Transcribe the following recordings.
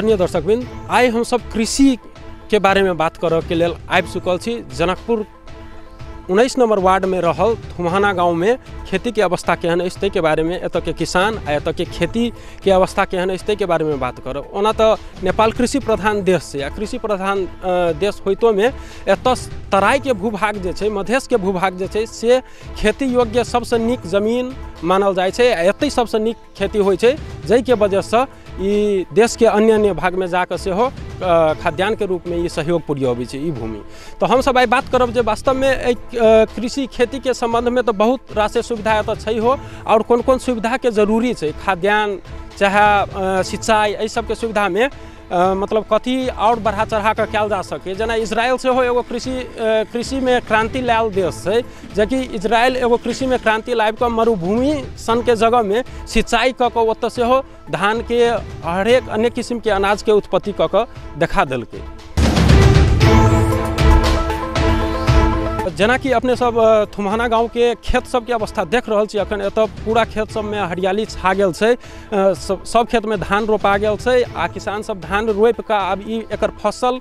आदरणीय दर्शकबिन, आइ हम सब कृषि के बारे में बात करऽ के लेल आबि चुकल छी। जनकपुर 19 नंबर वार्ड में रहल थुमहाना गाँव में खेती के अवस्था केहन अछि ताहि के बारे में, एतऽ के किसान आ एतऽ के खेती के अवस्था केहन अछि ताहि के बारे में बात करब। ओना तो नेपाल कृषि प्रधान देश छै, आ कृषि प्रधान देश होइतो में एतऽ तराई के भूभाग जे छै, मधेश के भूभाग जे छै से खेती योग्य सबसे नीक जमीन मानल जाइ छै। एतै सबसे नीक खेती होइ छै, जाहि के वजह से ई देश के अन्य अन्य भाग में जाकर सेहो खाद्यान्न के रूप में ये सहयोग पुरियबै छै ई भूमि। तो हम सब आइ बात करब जे वास्तव में कृषि खेती के संबंध में तो बहुत रासे सुविधा एतऽ छै हो, और कोन कोन सुविधा के जरूरी छै, खाद्यान्न चाहे सिंचाई, एहि सब के सुविधा में मतलब कथी और बढ़ा चढ़ा कर कयल जा सके। जना इजराइल से हो एगो कृषि में क्रांति लायल देश है, जबकि इजराइल एगो कृषि में क्रांति लाबि कऽ मरुभूमि सन के जगह में सिंचाई कऽ कऽ ओतऽ से हो धान के हरेक अनेक किस्म के अनाज के उत्पत्ति कऽ कऽ देखा देलकै। जेना कि अपने सब थुमहाना गाँव के खेत सब के अवस्था देख रहल छी। अखन एतऽ पूरा खेत सब में हरियाली छा गेल छै, सब खेत में धान रोपा गेल छै, आ किसान सब धान रोपि कऽ आब ई एकर फसल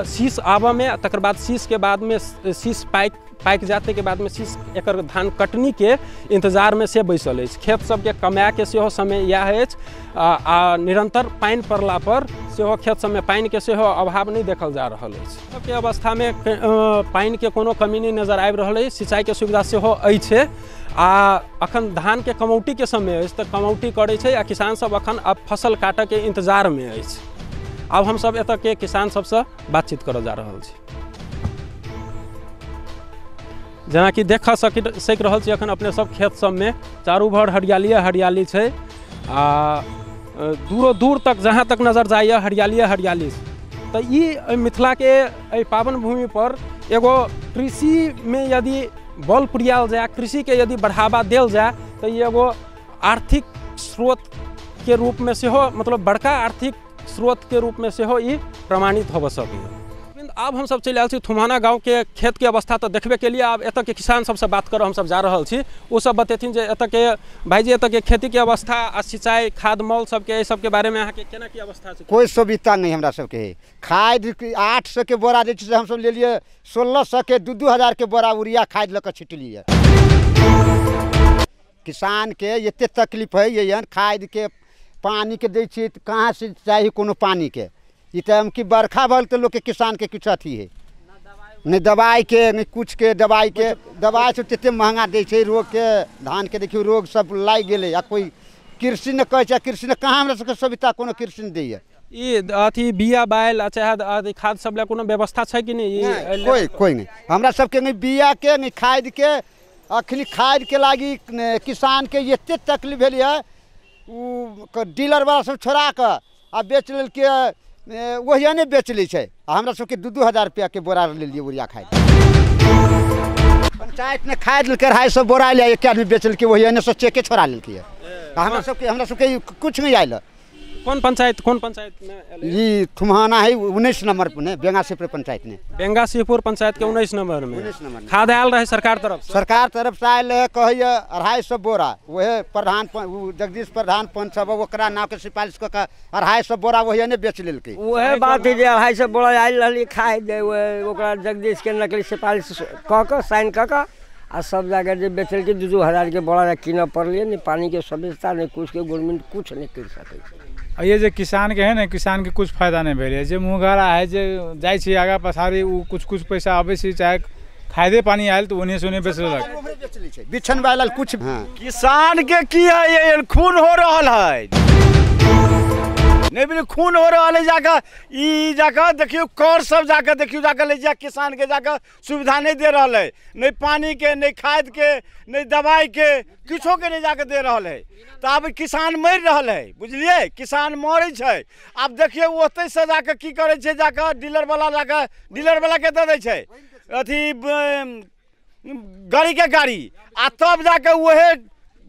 शीश आबऽ में, तकर बाद शीश के बाद में शीश पाइक जाते के बाद में शीश एकर धान कटनी के इंतजार में से बैसल अछि। खेत सबके कमाए के सेहो समय इएह अछि, आ निरंतर पानि पड़ला पर सेहो खेत सब में पानि के सेहो अभाव नहीं देखल जा रहल अछि। सबके अवस्था में पानि के कोनो कमी नहीं नजर आबि रहल अछि। सिंचाई के सुविधा सेहो अछि, आ अखन धान के कमौटी के समय अछि, तऽ कमौटी करै छै, आ किसान सब अखन अब फसल काटऽ के इंतजार में अछि। अब हम सब एतऽ के किसान सबसे बातचीत करऽ जा रहल छी। जेना कि देख सक रहल छी अखन अपने सब खेत सब में चारू भर हरियाली छै, आ दूरो दूर तक जहाँ तक नजर जाइए हरियाली। तो ई मिथिला के पावन भूमि पर एगो कृषि में यदि बल पुरियाल जाए, कृषि के यदि बढ़ावा देल जाए, तो ये एगो आर्थिक स्रोत के रूप में सेहो, मतलब बड़का आर्थिक स्रोत के रूप में सेहो ई प्रमाणित हो सके। अब हम सब चलि आयल छी थुमहाना गाँव के खेत के अवस्था तो देखबे के लिए। अब एतऽ के किसान सबसे बात करऽ हम सब जा रहल छी। वो सब बतेथिन जे एतऽ के भाईजी एतऽ के खेती के अवस्था आ सिंचाई खाद मॉल सबके सबके बारे में अहाँ के केना की अवस्था छै? कोई सुविधा नहीं हमरा सबके है। खाद 800 के बोरा जे छै हम सब ले लिए 1600 के 2-2000 के बोरा यूरिया खाद लऽ कऽ छिटलिए। किसान के एते तकलीफ है, ये खाद के पानी के दै छियै, कहाँ से चाहिए कोनो पानी के। ई टाइम की बरखा भल तो लोग के किसान के कुछ अथी है, नहीं दवाई के नहीं कुछ के। दवाई से तते महंगा दे छै, रोग के धान के देखियो रोग सब लागि गेले। आ कोई कृषि ने कहे छै, कृषि ने कहाँ हमरा सबके सुविधा कोनो कृषि ने दैए। ई अथी बिया बायल चाहे खाद सब ले कोनो व्यवस्था छै कि नहीं? कोई नहीं हमरा सबके, नहीं बिया के नहीं खाद के। अखनी खाद के लागी किसान के एते तकलीफ भेल है, उ डीलर वाला सब छोड़ा कऽ आ बेच लेल के वही नहीं बेच लै छै। हमरा सबके 2-2000 रुपया के बोरा ले लिए यूरिया खाद। पंचायत ने खाद कढ़ाई सब बोरा लिया, एक आदमी बेच के वही ने सोचे के छोड़ा लेलकै। हमरा सबके कुछ नहीं आयल। कौन पंचायत में? ये थुमहाना है 19 नंबर पे, बेंगासीपुर पंचायत ने। बेंगासीपुर पंचायत के 19 नंबर में खाद आयल रहे सरकार तरफ से आयल है, कहिए 250 बोरा। वह प्रधान जगदीश प्रधान पंच सब ओकरा नाव के सिफारिश कऽ 250 बोरा वही ने बेच लेलकै। वह बात है जे 250 बोरा आयल रहली खाद, ओकरा जगदीश के नकली सिफारिश कऽ साइन कऽ आ सब जगह जे बेचल के 2-2000 के बोरा कीनऽ पड़लिए। नहीं पानी के सुविधा नहीं, कुछ के गवर्नमेंट कुछ नहीं कर सकै। ये जे किसान के है ना, किसान के कुछ फायदा नहीं भेल है। जे मुँहगारा है, जे जाइ छी आगा पछाड़ी, उ कुछ पैसा आबै छै, चाहे खादे पानी आयल तो उन्हें से उन्हें बेच लेलक। बिछन वाला कुछ किसान के की है, ये खून हो रहल है, नहीं भी खून हो रहा है। जाकर देखियो कर सब जाकर देखियो, जाकर ले जा किसान के जाकर सुविधा नहीं दे रहा है, नहीं पानी के, नहीं खाद के, नहीं दवाई के, किछो के नहीं जाकर दे रहा है। तो अब किसान मर रहा है, बुझलिए, किसान मरे छै। अब देखिए ओते से जाकर की करे छै, जाकर डीलर वाला के दे दे छै अथी गाड़ी आ तब जाकर वह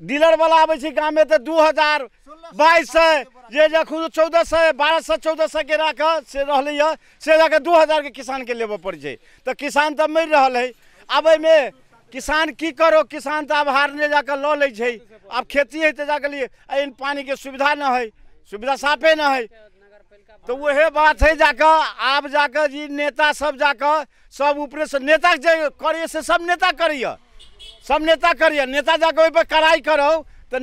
डीलर वाला आवे छै गाँव में। तो 2022 से जे देखू 1400 1200 1400 के राख से रहलै से जाकर 2000 के किसान के लेबऽ पड़े छै। तो किसान तो मर रहा है। अब में किसान की करो, किसान तो अब हार ने जाकर लऽ लै छै। अब खेती है तो जाकर लिए पानी के सुविधा न है, सुविधा साफे न है। तो वह बात है जाकर आप जाकर जी नेता सब जाकर सब ऊपर से नेता जे करिए से सब नेता करिए, सब नेता करिए, नेता जाकर ओहि पर कड़ाई करो तो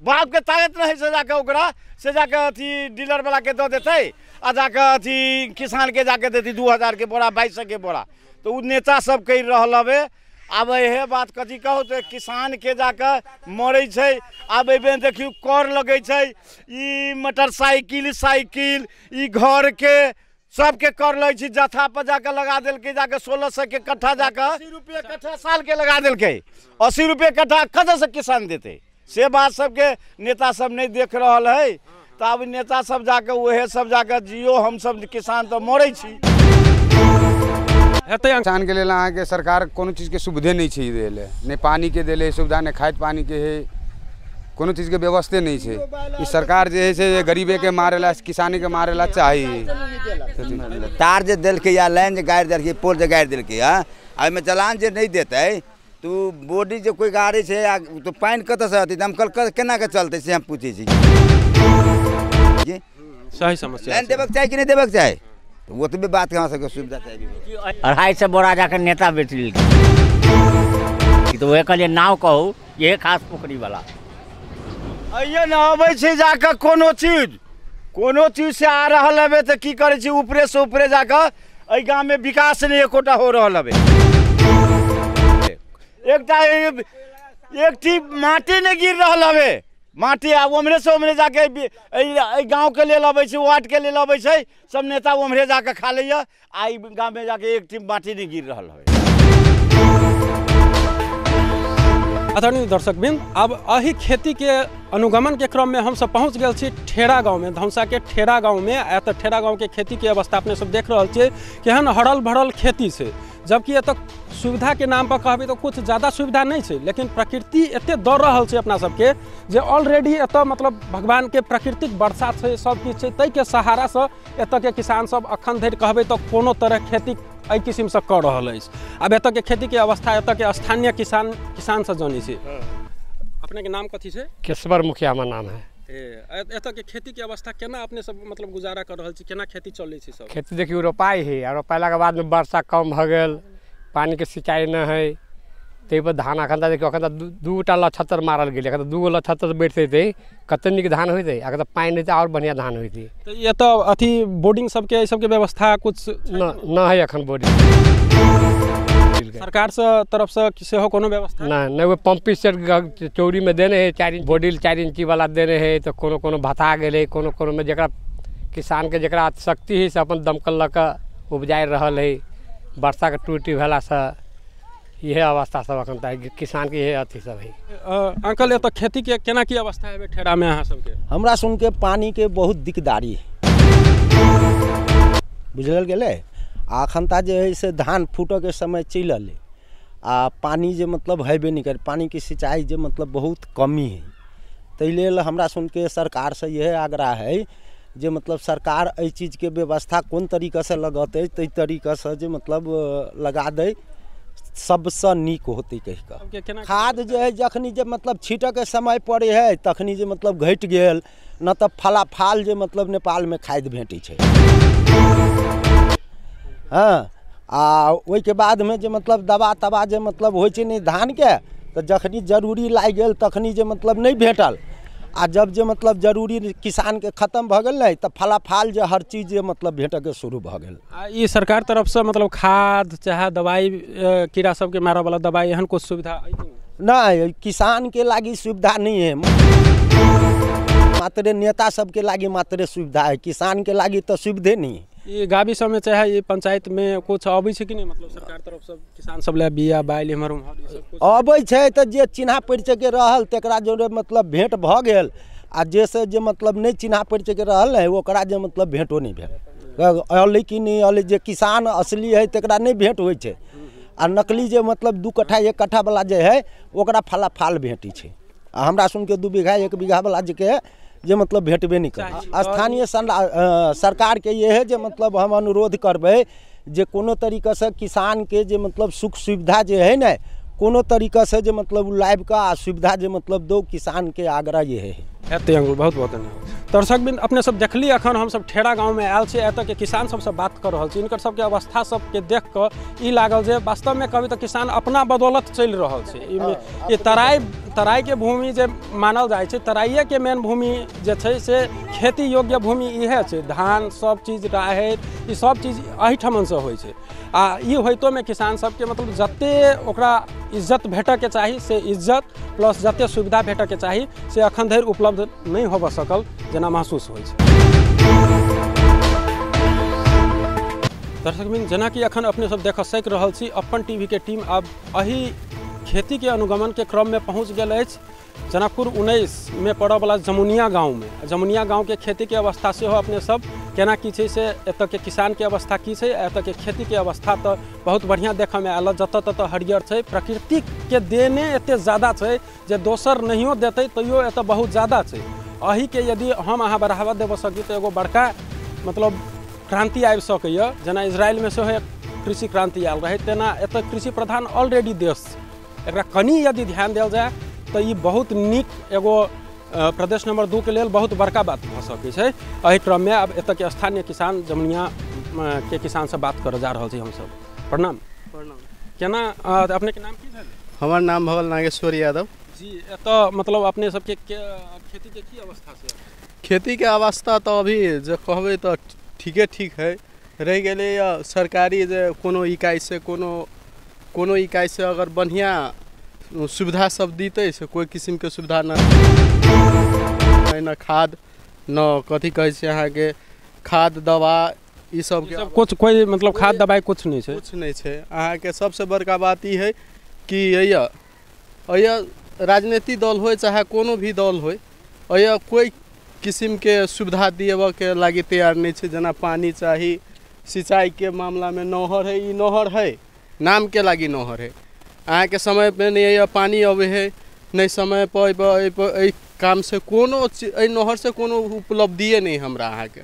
बाप के ताकत नहीं से जाकर ओकरा से जाकर अथी डीलर वाला के दे देते आ जाकर अथी किसान के जाके देती 2000 के बोरा 2200 के बोरा। तो उ नेता सब कह रहा हवे। अब यह बात कथी कहो तो किसान के जाकर मरे छे। अब एबे देखियो कर लगे छे, ई मोटरसाइकिल साइकिल ई घर के सबके कर ले छी जथा पर जाकर लगा दिल के जाकर 1600 के कट्ठा जाकर 80 रुपये कट्ठा साल के लगा दिल के 80 रुपये कट्ठा कतऽ से किसान देते से बात सबके नेता सब नहीं देख रहा है। तो अब नेता सब जाकर वह सब जाकर जियो हम सब किसान तो मरे छी। किसान के लिए अहाँ के सरकार कोनो चीज के सुविधे नहीं छै देले, ने पानी के देले सुविधा ने खाद पानी के है, कोनो चीज के व्यवस्था नहीं छै। ई सरकार जे है से गरीबे के मारेला किसानी के मारेला चाहिए। तार जे देल के या लाइन जे गाड़ देल के पोल जे गाड़ देल के आ में चलान जे नहीं देते तो बॉडी जो कोई गाड़ी से तो पानी कत से अति दमकल केना के चलते से हम पूछे छी। सही समस्या लाइन देबक चाहे कि नहीं देबक चाहे तो वो तो भी बात कहाँ से सुविधा चाहिए। 250 बोरा जाकर नेता बेच ली तो वह कहलिए नाव कहू ये खास पोखरी वाला अइए न अबै छै जाकर कोनो चीज से आ रहा है तो की करे छी ऊपरे से ऊपरे जाकर अइ गांव में विकास नहीं एकोटा हो रहा है। एक टी माटी नहीं गिर रहा है, माटी आ उमरे से उमरे जाके गांव के लिए लबे छै वार्ड के लिए लबे छै सब नेता उमरे जाके खा लिया आ गांव में जाके एक टी माटी नहीं गिर रहा है। आदरणीय दर्शकबिंद, अब अही खेती के अनुगमन के क्रम में हम सब पहुँच गए छी ठेरा गांव में, धौसा के ठेरा गांव में। एत ठेरा गांव के खेती के अवस्था अपने सब देख रहे छे केहन हड़ल भड़ल खेती से, जबकि एत सुविधा के नाम पर कहबे तो कुछ ज़्यादा सुविधा नहीं है, लेकिन प्रकृति एते दौड़ रहा है अपना सबके जे ऑलरेडी एत मतलब भगवान के प्राकृतिक वर्षा से सब किछु तै के सहारा से एत के किसान सब अखन धरि कहबे तो कोनो तरह खेती एहि किस्म से कर रहा है। अब एत के खेती के अवस्था एत के स्थानीय किसान से जानी छै। अपने के नाम कथी छै? केशवर मुखिया हमर नाम है। एत के खेती के अवस्था केना अपने सब मतलब गुजारा कर रहल छी, केना खेती चलै छै सब? खेती देखियो रोपाई है और रोपाइला के बाद में वर्षा कम भ गेल, पानी के सिंचाई न है, ते पर धान अखन देखियो अखन दूटा लछतर मारल गेल, अखन दूगो लछतर बैठते थे कते निक धान होइते, अगर पानी नहीं और बढ़िया धान होइते। तो ये तो अथी बोर्डिंग सब के सब के व्यवस्था कुछ न है अखन बोर्डिंग सरकार से तरफ से सेहो कोनो व्यवस्था नहीं वो पंपिंग सेट चौरी में देने है 4 इंच बोर्डिंग 4 इंची वाला देने है, तो कोनो कोनो भता गेले, कोनो कोनो में जरा किसान के जरा शक्ति है से अपन दमकल लग उपजाय रहल है। वर्षा के टूटी भेला से यह अवस्था सब अखन तक किसान के यह अथी सब है। अंकल ये तो खेती के केना की अवस्था है ठेरा में अहाँ सबके? हमरा सुन के पानी के बहुत दिकदारी है, बुझल गेले। अखन ता जे है से धान फूटो के समय चलल आ पानी जे मतलब हेबे नहीं करे, पानी की सिंचाई जे मतलब बहुत कमी है। ताहि लेल हमरा सुन के सरकार से यह आग्रह है जे मतलब सरकार एहि चीज के व्यवस्था कोन तरीका से लगते तै तरीका से जे मतलब लगा दे सबसे नीक होते कह के। खाद जो है जखनी जे मतलब छीटऽ के समय पड़े है तखनी जे मतलब घट गेल, न तो फलाफाल जे मतलब नेपाल में खाद भेटै छै। हाँ आ ओहि के बाद में जे मतलब दवा तवा जे मतलब होइ छै नहीं धान के, तो जखनी जरूरी लाग गेल तखनी जे मतलब नहीं भेटल, आ जब जे मतलब जरूरी किसान के खत्म भ गेल नहीं तो फलाफाल जे हर चीज जे मतलब भेटऽ के शुरू भ गेल। ये सरकार तरफ से मतलब खाद चाहे दवाई कीड़ा सब के मारे वाला दवाई एहन कुछ सुविधा नहीं किसान के लागी सुविधा नहीं है, मात्र नेता सब के लागी मात्र सुविधा है, किसान के लागी तो सुविधे नहीं है। ये गावी सब में चाहे ये पंचायत में कुछ अबै छै कि नहीं, मतलब सरकार तरफ से किसान सब ले बिया बाइल हमर अबै छै तो जे चिन्हा परिचय के रहल तकरा जो मतलब भेंट भ गेल, आ जे से जे मतलब नहीं चिन्हा परिचय के रहल है ओकरा जे मतलब भेंटो नहीं भेल। अलै कि नहीं अलै, जे किसान असली है तकरा नहीं भेंट होइ छै, आ नकली जे मतलब 2 कट्ठा 1 कट्ठा वाला जे है ओकरा फलाफाल भेटै छै। हमरा सुन के 2 बीघा 1 बीघा वाला जे के जे मतलब भेटबे नहीं करे। स्थानीय सरकार के ये है जे मतलब हम अनुरोध करबे जे कोनो तरीका से किसान के जे मतलब सुख सुविधा जे है न कोनो तरीका से जे मतलब लाइव का सुविधा जे मतलब दो, किसान के आग्रह ये है। एते अंगुल बहुत बहुत धन्यवाद। दर्शकबिंद अपने सब देखली अखन हम सब ठेरा गाँव में आयल छी, एतऽ के किसान सबसे बात कर रहल छी। इनकर सबके अवस्था सबके देख कऽ ई लागल जे वास्तव में कभी तो किसान अपना बदौलत चलि रहल छै। ई तराई के भूमि जे मानल जाइ छै, तराइये के मेन भूमि जे छै से खेती योग्य भूमि इहे छै। धान सब चीज राहरि ई सब चीज एहिठमन से होइ छै। आ ई होइतो में किसान सबके मतलब जते ओकरा इज्जत भेटऽ के चाही से इज्जत प्लस जते सुविधा भेटऽ के चाही से अखन धरि उपलब्ध नहीं होबऽ सकल जेना महसूस होइ छै। दर्शकबिंद जेना कि अखन अपने सब देख सक रहल छी, अपन टीवी के टीम अब एही खेती के अनुगमन के क्रम में पहुँच गेल अछि जनकपुर 19 में पड़ऽ वाला जमुनिया गाँव में। जमुनिया गाँव के खेती के अवस्था से हो अपने सब केना की छै से एतऽ के किसान के अवस्था की छै, एतऽ के खेती के अवस्था तो बहुत बढ़िया देखऽ में आयल। जतऽ ततऽ हरियर छै, प्रकृति के देने एते ज्यादा छै जे दोसर नहियो देतै तैयो एतऽ बहुत ज्यादा छै। एही के यदि हम अहाँ बढ़ावा देबऽ सकी तो एगो बड़का मतलब क्रांति आबि सकैए। जेना इजराइल में सेहो कृषि क्रांति आयल रहे, तेना एतऽ कृषि प्रधान ऑलरेडी देश। एकरा कनी यदि ध्यान देल जाए तो ये बहुत नीक एगो प्रदेश नंबर 2 के लेल बहुत बड़का बात भऽ सकै छै। एहि क्रम में अब एतऽ के स्थानीय किसान जमुनिया के किसान से बात कर जा रहल छी हम सब। प्रणाम। प्रणाम। केना अपने के नाम की भेल? हमर नाम भवल नागेश्वर यादव जी। एतऽ मतलब अपने सबके खेती के की अवस्था छै? खेती के अवस्था तो अभी जे कहबै तो ठीक है। रह गेलै सरकारी जे कोनो इकाई से कोनो इकाई से अगर बढ़िया सुविधा सब दीते से कोई किस्म के सुविधा न खाद न कथी कहै छै अहाँ के खाद दवा ई सब के कुछ कोई मतलब खाद दवाई कुछ नहीं छै। अहाँ के सबसे बड़का बात ई है कि अय राजनीतिक दल हो चाहे कोनो भी दल हो, अय कोई किस्म के सुविधा दिएबऽ के लागी तैयार नहीं छै। जना पानी चाही, सिंचाई के मामला में नहर है, ई नहर है नाम के लागी नहर है। अहाँ के समय पे नहीं पानी अबे है, नहीं समय पर काम से कोनो नहर से कोनो उपलब्धिए नहीं हमरा अहाँ के।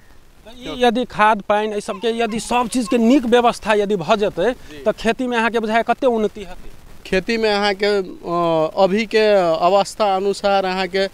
यदि खाद पानी ई सबके यदि सब चीज के नीक व्यवस्था यदि भ जेतै तो खेती में अहाँ के बुझाय कते उन्नति हेतै? खेती में अहाँ के अभी के अवस्था अनुसार अहाँ के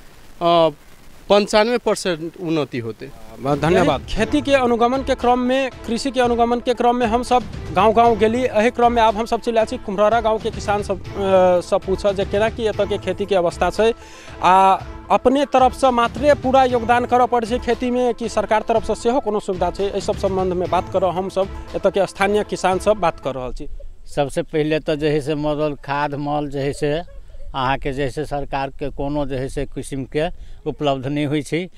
95% उन्नति होते। बहुत धन्यवाद। खेती के अनुगमन के क्रम में, कृषि के अनुगमन के क्रम में हम सब गाँव गेली। एही क्रम में अब हम सब चलि छी कुम्हरारा गाँव के किसान सब पूछऽ जे केना कि एतऽ के खेती के अवस्था छै आ अपने तरफ से मात्रे पूरा योगदान करऽ पड़ै छै खेती में कि सरकार तरफ से सेहो कोनो सुविधा छै? एहि सब संबंध में बात करऽ हम सब एतऽ के स्थानीय किसान सब बात कर रहल छी। सबसे पहले तो जे है से मॉडल खाद मॉल जे है से अहाँ के जे से सरकार के कोनो जे है से किस्म के उपलब्ध नहीं हुई छै।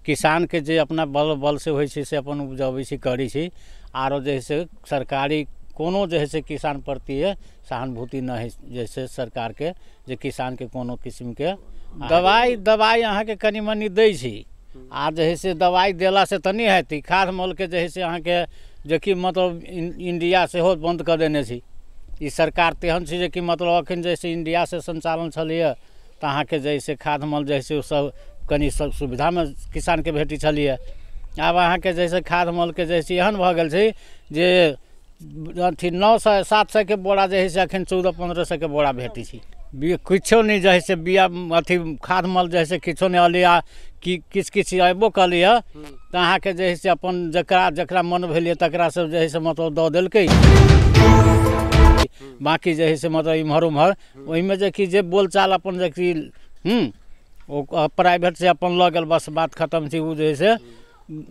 किसान के जे अपना बल से होइ छै से अपन उपजाबै छै करै छै। आरो जे है से सरकारी कोनो जे है से किसान प्रति सहानुभूति न है जैसे सरकार के जे किसान के कोनो किस्म के दवाई अहाँ के कनी मनी दै छै। आ जे है से दवाई देला से तो नहीं हेतै। खाद मॉल के जे है से अहाँ के जेकि मतलब इंडिया से हो बंद कर देने छै। ई सरकार तेहन छै जे कि मतलब अखन जैसे इंडिया से संचालन छलैए तो अहाँ के जैसे खाद मॉल जैसे सब कनी सब सुविधा में किसान के भेटी छलिए। आब अहाँ के जैसे खाद मॉल के जैसे एहन भ गेल छै जे अथी 900-700 के बोरा जे है से अखन 1400-1500 के बोरा भेटी छै। किछो नहीं जे से बिया अथी खाद मॉल जैसे किछो नहीं अलिया कि किछ अयबो कलिए तो अहाँ के जे है से अपन जकरा मन भेलिए तकरा सब जे है से मतलब दऽ देलकै। बाकी जे है से मतलब इम्हर उम्हर ओहि में जे कि जे बोलचाल अपन जे कि ओ प्राइवेट से अपन लऽ गेल बस बात खत्म छै। उ जे है से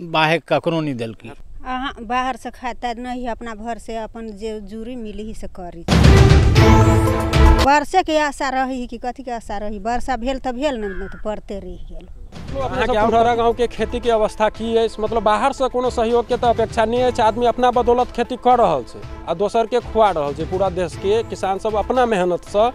बाहे ककरो नहीं देलकै। अहाँ बाहर से खाता नहीं अपना घर से अपन जे जूरी मिली ही से करी। वर्षे के आशा रही कि कथी के आशा रही? वर्षा भेल तो भेल नहीं तो पड़ते रह गेल। कुम्हरारा गाँव के खेती के अवस्था की है? मतलब बाहर से कोनो सहयोग के तो अपेक्षा नहीं है। आदमी अपना बदौलत खेती कर रहल छै आ दोसर के खुआ रहल छै। पूरा देश के किसान सब अपना मेहनत से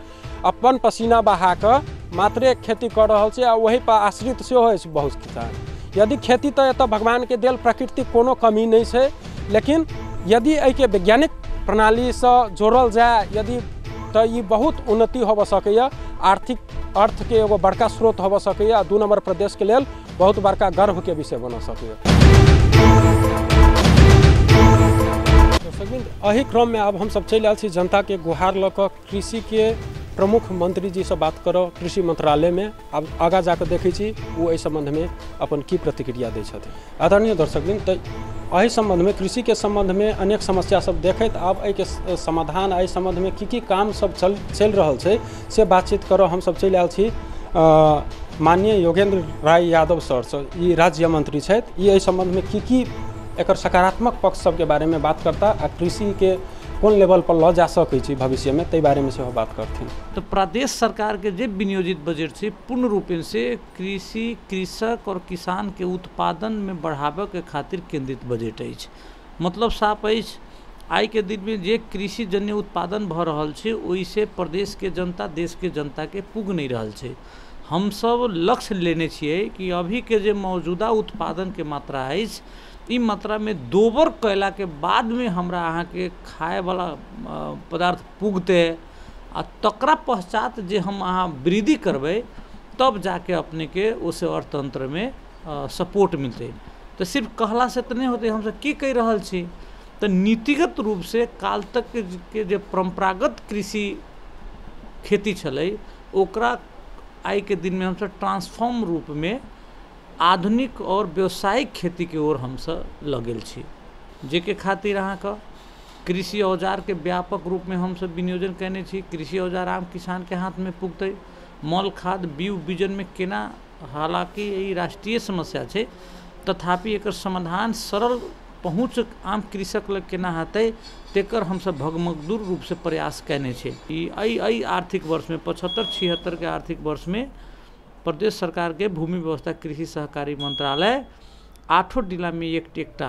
अपन पसीना बहा के मात्रे खेती कर रहल छै आ वही पर आश्रित सेहो है बहुत किसान। यदि खेती तो एतऽ भगवान के देल प्राकृतिक कोनो कमी नहीं है, लेकिन यदि एहि के वैज्ञानिक प्रणाली से जोड़ल जाए यदि तो ये बहुत उन्नति होबऽ सकैए। आर्थिक अर्थ के एगो बड़का स्रोत होबऽ सकैए। 2 नंबर प्रदेश के लेल बहुत बड़का गर्व के विषय बन सकैए। एही क्रम में अब हम सब चलि आयल छी जनता के गुहार लऽ कऽ कृषि के प्रमुख मंत्री जी से बात करो कृषि मंत्रालय में अब आगा जाकर देखै छी वो एहि संबंध में अपन की प्रतिक्रिया दै छथिन। आदरणीय दर्शकबिन, तो एहि संबंध में कृषि के संबंध में अनेक समस्या सब देखैत आब एहि के समाधान एहि संबंध में की काम सब चल रहल छै से बातचीत करो हम सब चलि आयल छी। माननीय योगेंद्र राय यादव सर ई राज्य मंत्री छथि, ई एहि संबंध में की एकर सकारात्मक पक्ष सबके बारे में बात करता आ कृषि के कौन लेवल पर ल जा सकै छी भविष्य में तै बारे में से बात करथिन। तो प्रदेश सरकार के जे विनियोजित बजट से पूर्ण रूपेण से कृषि कृषक और किसान के उत्पादन में बढ़ावे के खातिर केंद्रित बजट अछि। मतलब साफ अछि, आइ के दिन में जे कृषि जन्य उत्पादन भ रहल छै ओइसे प्रदेश के जनता देश के जनता के पुग नहीं रहल छै। हम सब लक्ष्य लेने छियै कि अभी के जे मौजूदा उत्पादन के मात्रा अछि ई मात्रा में दोबर कैला के बाद में हमरा अहाँ के खाए वाला पदार्थ पुगते आ तकरा पश्चात जे हम अहाँ वृद्धि करबै तब जाके अपने के उसे अर्थतंत्र में सपोर्ट मिलते। तो सिर्फ कहला से तो नहीं होते, हम सब की कह रहल छी तो नीतिगत रूप से काल तक के जे परंपरागत कृषि खेती छलै ओकरा आइ के दिन में हम सब ट्रांसफॉर्म रूप में आधुनिक और व्यावसायिक खेती के ओर हम सब लगल छी, जेके खातिर अहाँ का कृषि औजार के व्यापक रूप में हम सब विनियोजन करने छी। कृषि औजार आम किसान के हाथ में पुगतै। मल खाद बीज बीजन में केना, हालांकि ई राष्ट्रीय समस्या छै तथापि एकर समाधान सरल पहुँच आम कृषक लग केना हेतै तेकर हम सब भगमगदूर रूप से प्रयास करने छी। ई आर्थिक वर्ष में 75-76 के आर्थिक वर्ष में प्रदेश सरकार के भूमि व्यवस्था कृषि सहकारी मंत्रालय 8 जिला में एकटा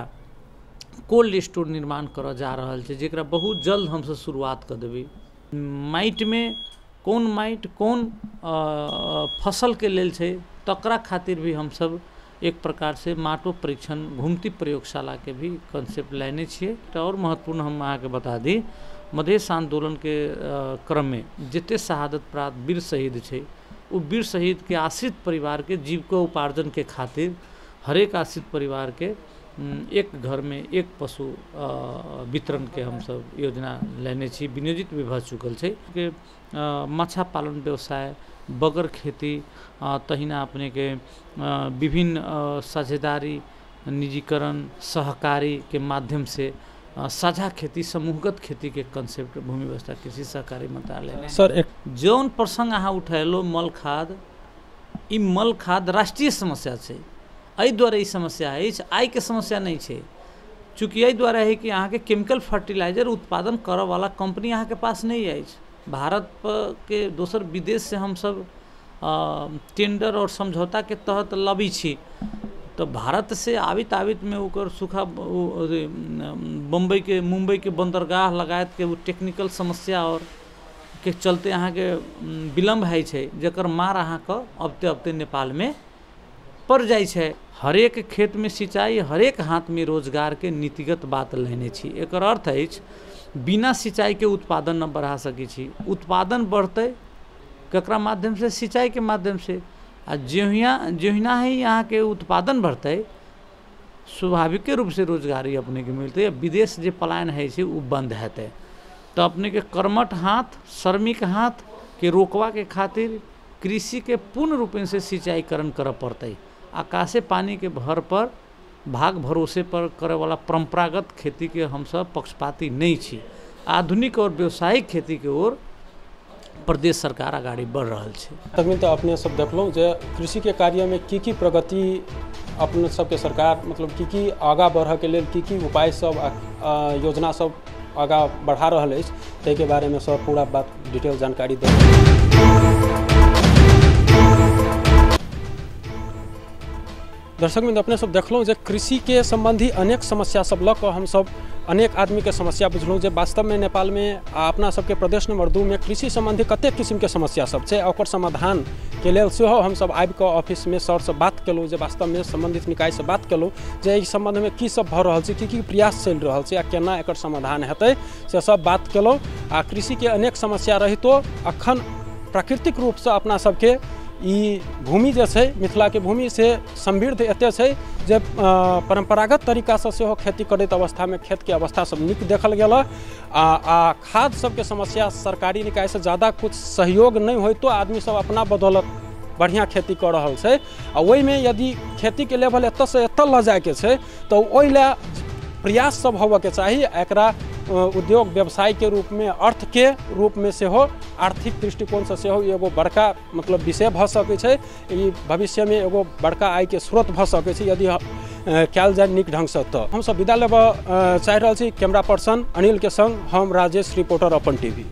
कोल्ड स्टोर निर्माण कर जा रहल छै, जेकरा बहुत जल्द हम सब शुरुआत कर देबै। माटि में कौन माटि कौन फसल के लेल छै तकरा खातिर भी हम सब एक प्रकार से माटो परीक्षण घुमती प्रयोगशाला के भी कंसेप्ट लेने छियै। और महत्वपूर्ण हम अहाँ के बता दी, मधेश आंदोलन के क्रम में जते शहादत प्राप्त वीर शहीद छै वो वीर शहीद के आश्रित परिवार के जीविका उपार्जन के खातिर हरेक आश्रित परिवार के एक घर में एक पशु वितरण के हम सब योजना लेने छी, विनियोजित भी भ चुकल छै कि मछा पालन व्यवसाय, बगर खेती, तहिना अपने के विभिन्न साझेदारी, निजीकरण, सहकारी के माध्यम से साझा खेती, समूहगत खेती के कंसेप्ट भूमि व्यवस्था कृषि सहकारी मंत्रालय ने सर एक जौन प्रसंग अहाँ उठेलो मल खाद, ई मल खाद राष्ट्रीय समस्या छै। एहि द्वारा ई समस्या अछि, आइ के समस्या नहीं छै। चूँकि एहि द्वारा है कि अहाँ के केमिकल फर्टिलाइजर उत्पादन करऽ वाला कंपनी अहाँ के पास नहीं अछि। भारत के दोसर विदेश से हम सब टेंडर और समझौता के तहत लबी छी, तो भारत से आवित में ओकर सूखा मुंबई के बंदरगाह लगायत के टेक्निकल समस्या और के चलते अहाँ के विलम्ब है छै, जकर मार अहाँ के अबते नेपाल में पड़ जाय छै। हरेक खेत में सिंचाई, हरेक हाथ में रोजगार के नीतिगत बात लेने छी। एकर अर्थ अछि बिना सिंचाई के उत्पादन न बढ़ा सकै छी। उत्पादन बढ़तै ककरा माध्यम से? सिंचाई के माध्यम से। आ जहिना ही यहाँ के उत्पादन बढ़तै स्वाभाविक रूप से रोजगारी अपने के मिलते, विदेश जे पलायन है से वो बंद हेतै। तो अपने के कर्मठ हाथ, श्रमिक हाथ के रोकवा के खातिर कृषि के पूर्ण रूप से सिंचाईकरण कर पड़तै। आकाशे पानी के भर पर भाग भरोसे पर करे वाला परंपरागत खेती के हम सब पक्षपाती नहीं छी। आधुनिक और व्यावसायिक खेती के ओर प्रदेश सरकार आगाड़ी बढ़ रहा है। तखन तो अपने सब देखलौं जे कृषि के कार्य में की प्रगति अपने सबके सरकार मतलब की आगा बढ़े के लेल की उपाय सब योजना सब आगा बढ़ा रहल अछि, ताहि के बारे में सब पूरा बात डिटेल जानकारी दे। दर्शक मित्र अपने सब देखलौं जे कृषि के संबंधी अनेक समस्या सब लऽ कऽ हम सब अनेक आदमी के समस्या बुझलौं जे वास्तव में नेपाल में अपना सबके प्रदेश नंबर 2 में कृषि संबंधी कतेक किस्म के समस्या सब छै, ओकर समाधान के लेल सेहो हम सब आबि कऽ ऑफिस में सर से बात केलौं, जे वास्तव में संबंधित निकाय से बात केलौं जे एहि संबंध में की सब भऽ रहल छै, की प्रयास चलि रहल छै आ केना एकर समाधान हेतै से सब बात केलौं। आ कृषि के अनेक समस्या रहितो अखन प्राकृतिक रूप से अपना सबके ई भूमि जे छै मिथिला के भूमि से समृद्ध एते छै जे परंपरागत तरीका से सेहो खेती करैत अवस्था में खेत के अवस्था सब नीक देखल गेल आ खाद सबके समस्या सरकारी निकाय से ज़्यादा कुछ सहयोग नहीं होय तो आदमी सब अपना बदौलत बढ़िया खेती कर रहा है आ ओहि में यदि खेती के लेवल एत से एत ल जाए के छै तो ओहि ले प्रयास सब होबे के चाही। एकरा उद्योग व्यवसाय के रूप में अर्थ के रूप में से हो आर्थिक दृष्टिकोण से सेहो एगो बड़का मतलब विषय भ सकै छै। ई भविष्य में एगो बड़का आय के स्रोत भ सकै छै यदि कयल जाए नीक ढंग से। तो हम सब विदा लेब चाहि रहल छी। कैमरा पर्सन अनिल के संग हम राजेश, रिपोर्टर अपन टीवी।